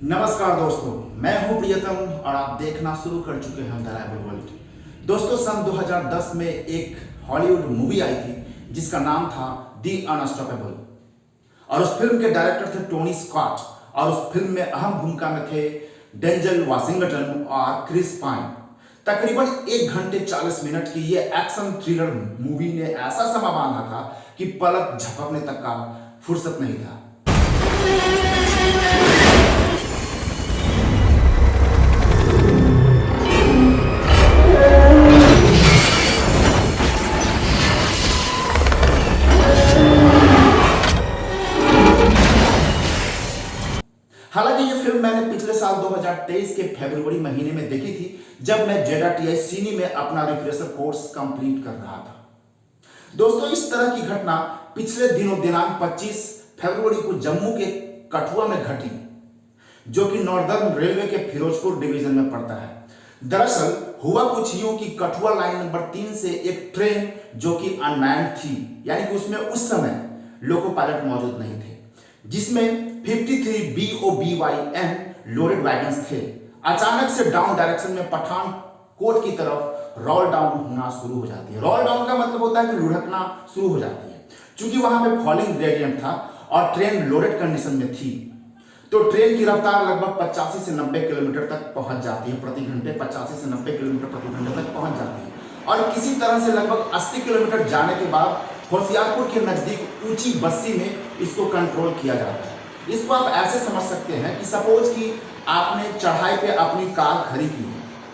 नमस्कार दोस्तों, मैं हूं प्रियतम और आप देखना शुरू कर चुके हैं द राइवल वर्ल्ड। दोस्तों, सन 2010 में एक हॉलीवुड मूवी आई थी जिसका नाम था दी अनस्टॉपेबल और उस फिल्म के डायरेक्टर थे टोनी स्कॉट और उस फिल्म में अहम भूमिका में थे डेंजल वाशिंगटन और क्रिस पाइन। तकरीबन 1 घंटे 40 मिनट की ये एक्शन थ्रिलर मूवी ने ऐसा समा बांधा था कि पलक झपकने तक का फुर्सत नहीं था। हालांकि ये फिल्म मैंने पिछले साल 2023 के फरवरी महीने में देखी थी, जब मैं JEDA सिनी में अपना रिफ्रेशर कोर्स कंप्लीट कर रहा था। दोस्तों, इस तरह की घटना पिछले दिनों दिनांक 25 फरवरी को जम्मू के कठुआ में घटी, जो कि नॉर्दर्न रेलवे के फिरोजपुर डिवीजन में पड़ता है। दरअसल हुआ कुछ यूं कि कठुआ लाइन नंबर 3 से एक ट्रेन जो कि अनमैन्ड थी, यानी कि उसमें उस समय लोको पायलट मौजूद नहीं थे, जिसमें 53 BOBYN लोडेड वैगन्स थे, अचानक से डाउन डायरेक्शन में पठानकोट की तरफ रोल डाउन होना शुरू हो जाती है। रोल डाउन का मतलब होता है कि लुढ़कना शुरू हो जाती है। चूंकि वहां पे फॉलिंग ग्रेडियंट था और ट्रेन लोडेड कंडीशन में थी, तो ट्रेन की रफ्तार लगभग 85 से 90 किलोमीटर तक पहुंच जाती है प्रति घंटे। 85 से 90 किलोमीटर प्रति घंटे तक पहुंच जाती है और किसी तरह से लगभग 80 किलोमीटर जाने के बाद होशियारपुर के नजदीक ऊंची बस्ती में इसको कंट्रोल किया जाता है। इसको आप ऐसे समझ सकते हैं कि सपोज कि आपने चढ़ाई पे अपनी कार खड़ी की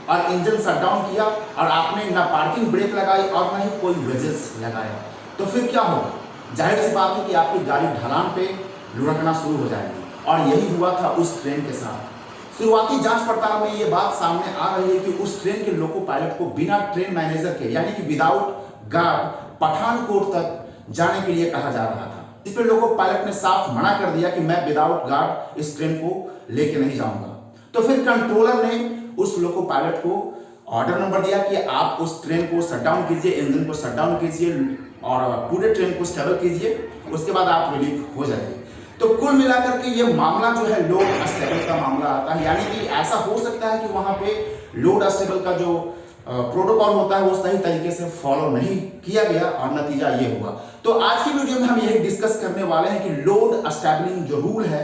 और इंजन शटडाउन किया और आपने ना पार्किंग ब्रेक लगाई और ना ही कोई वेजेस लगाया, तो फिर क्या होगा? जाहिर सी बात है कि आपकी गाड़ी ढलान पे लुढ़कना शुरू हो जाएगी और यही हुआ था उस ट्रेन के साथ। शुरुआती जांच पड़ताल में ये बात सामने आ रही है कि उस ट्रेन के लोको पायलट को बिना ट्रेन मैनेजर के, यानी कि विदाउट गार्ड, पठानकोट तक जाने के लिए कहा जा रहा था। इस पर लोको पायलट ने साफ मना कर दिया कि मैं विदाउट गार्ड इस ट्रेन को लेके नहीं जाऊंगा। तो फिर कंट्रोलर ने उस लोको पायलट को ऑर्डर नंबर दिया कि आप उस ट्रेन को शट डाउन कीजिए, इंजन को शट डाउन कीजिए और पूरे ट्रेन को स्टेबल कीजिए, उसके बाद आप रिलीफ हो जाइए। तो कुल मिलाकर के ये मामला जो है लोड अस्टेबल का मामला आता है, यानी कि ऐसा हो सकता है कि वहां पे लोड अस्टेबल का जो प्रोटोकॉल होता है वो सही तरीके से फॉलो नहीं किया गया और नतीजा ये हुआ। तो आज की वीडियो में हम यही डिस्कस करने वाले हैं कि लोड अस्टेबलिंग जो रूल है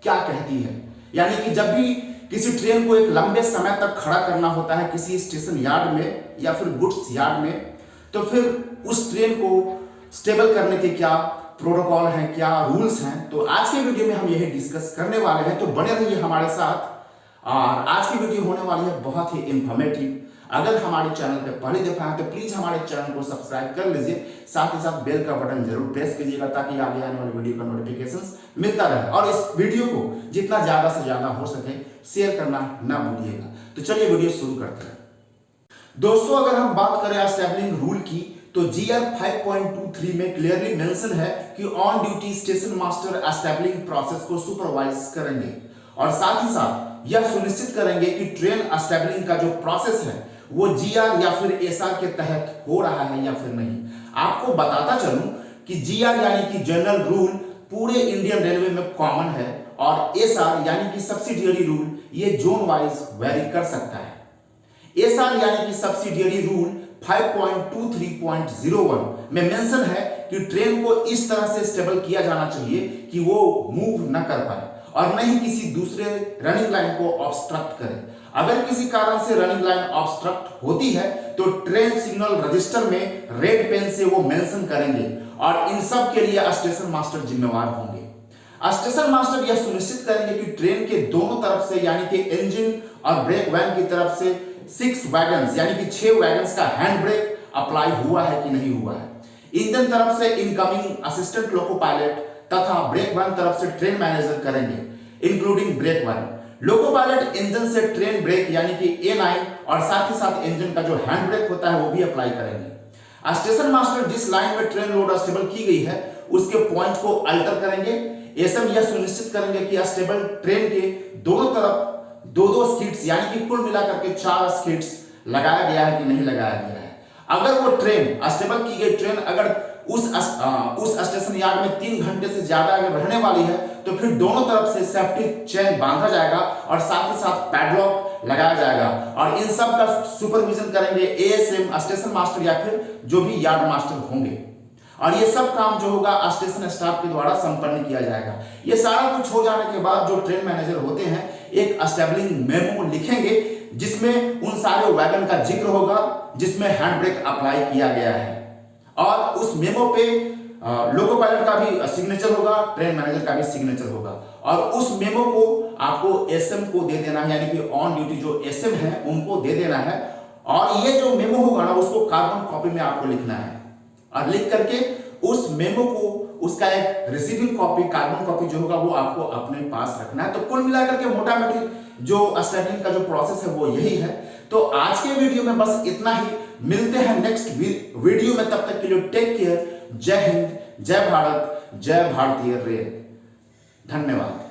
क्या कहती है। यानी कि जब भी किसी ट्रेन को एक लंबे समय तक खड़ा करना होता है किसी स्टेशन यार्ड में या फिर गुड्स यार्ड में, तो फिर उस ट्रेन को स्टेबल करने के क्या प्रोटोकॉल हैं, क्या रूल्स हैं, तो आज के वीडियो में हम यही डिस्कस करने वाले हैं। तो बने रहिए हमारे साथ और आज की वीडियो होने वाली है बहुत ही इंफॉर्मेटिव। अगर हमारे चैनल पे पहली दफा है तो प्लीज हमारे चैनल को सब्सक्राइब कर लीजिए, साथ ही साथ बेल का बटन जरूर प्रेस कीजिएगा ताकि आगे आने वाली वीडियो का नोटिफिकेशंस मिलता रहे और इस वीडियो को जितना ज्यादा से ज्यादा हो सके शेयर करना ना भूलिएगा। तो चलिए वीडियो शुरू करते हैं। दोस्तों, अगर हम बात करें अस्टेबलिंग रूल की तो GR 5.23 में क्लियरली मेंशन है कि on duty station master stabling process को सुपरवाइज करेंगे और साथ ही साथ यह सुनिश्चित करेंगे कि ट्रेन अस्टेबलिंग का जो प्रोसेस है वो GR या फिर SR के तहत हो रहा है या फिर नहीं। आपको बताता चलूं कि GR यानी कि जनरल रूल पूरे इंडियन रेलवे में कॉमन है और SR यानी कि सब्सिडियरी रूल ये जोन वाइज वेरी कर सकता है। SR यानी कि सब्सिडियरी रूल 5.23.01 में मेंशन है कि ट्रेन को इस तरह से स्टेबल किया जाना चाहिए कि वो मूव न कर पाए और न ही किसी दूसरे रनिंग लाइन को ऑब्स्ट्रक्ट करे। अगर किसी कारण से रनिंग लाइन ऑब्स्ट्रक्ट होती है तो ट्रेन सिग्नल रजिस्टर में रेड पेन से वो मेंशन करेंगे और इन सब के लिए स्टेशन मास्टर जिम्मेवार होंगे। स्टेशन मास्टर यह सुनिश्चित करेंगे कि ट्रेन के दोनों तरफ से, यानी कि इंजन और ब्रेक वैन की तरफ से 6 वैगन्स यानी कि 6 वैगन्स का हैंड ब्रेक अप्लाई हुआ है कि नहीं हुआ है। इंजन तरफ से इनकमिंग असिस्टेंट लोको पायलट तथा ब्रेक वैन तरफ से ट्रेन मैनेजर करेंगे, including brake van. Loco pilot engine से ट्रेन ब्रेक यानी कि A9 और साथ ही साथ इंजन का जो हैंड ब्रेक होता है वो भी अप्लाई करेंगे। स्टेशन मास्टर जिस लाइन में ट्रेन लोड स्टेबल की गई है उसके पॉइंट को अल्टर करेंगे। SM यह सुनिश्चित करेंगे कि स्टेबल ट्रेन के दोनों तरफ 2-2 स्किड्स यानी कि कुल मिलाकर के 4 स्किड्स लगाया गया है कि नहीं लगाया गया है। अगर वो ट्रेन स्टेबल की गई ट्रेन अगर उस स्टेशन यार्ड में 3 घंटे से ज्यादा अगर रहने वाली है तो फिर दोनों तरफ से सेफ्टी चेन बांधा जाएगा और साथ ही साथ पैडलॉक लगाया जाएगा और इन सब का सुपरविजन करेंगे एएसएम, स्टेशन मास्टर या फिर जो भी यार्ड मास्टर होंगे। और ये सब काम जो होगा स्टेशन स्टाफ के द्वारा संपन्न किया जाएगा। ये सारा कुछ हो जाने के बाद जो ट्रेन मैनेजर होते हैं एक एस्टेब्लिशिंग मेमो लिखेंगे जिसमें उन सारे वैगन का जिक्र होगा, जिसमें हैंड ब्रेक अप्लाई किया गया है और उस मेमो पे लोको पायलट का भी सिग्नेचर होगा, ट्रेन मैनेजर का भी सिग्नेचर होगा और उस मेमो को आपको एसएम को दे देना है, यानी कि ऑन ड्यूटी जो एसएम है उनको दे देना है। और ये जो मेमो होगा ना उसको कार्बन कॉपी में आपको लिखना है और लिख करके उस मेमो को उसका एक रिसीविंग कॉपी, कार्बन कॉपी जो होगा वो आपको अपने पास रखना है। तो कुल मिलाकर के मोटा मोटी जो स्टैंडिंग का जो प्रोसेस है वो यही है। तो आज के वीडियो में बस इतना ही, मिलते हैं नेक्स्ट वीडियो में, तब तक के लिए टेक केयर। जय हिंद, जय भारत, जय भारतीय रेल। धन्यवाद।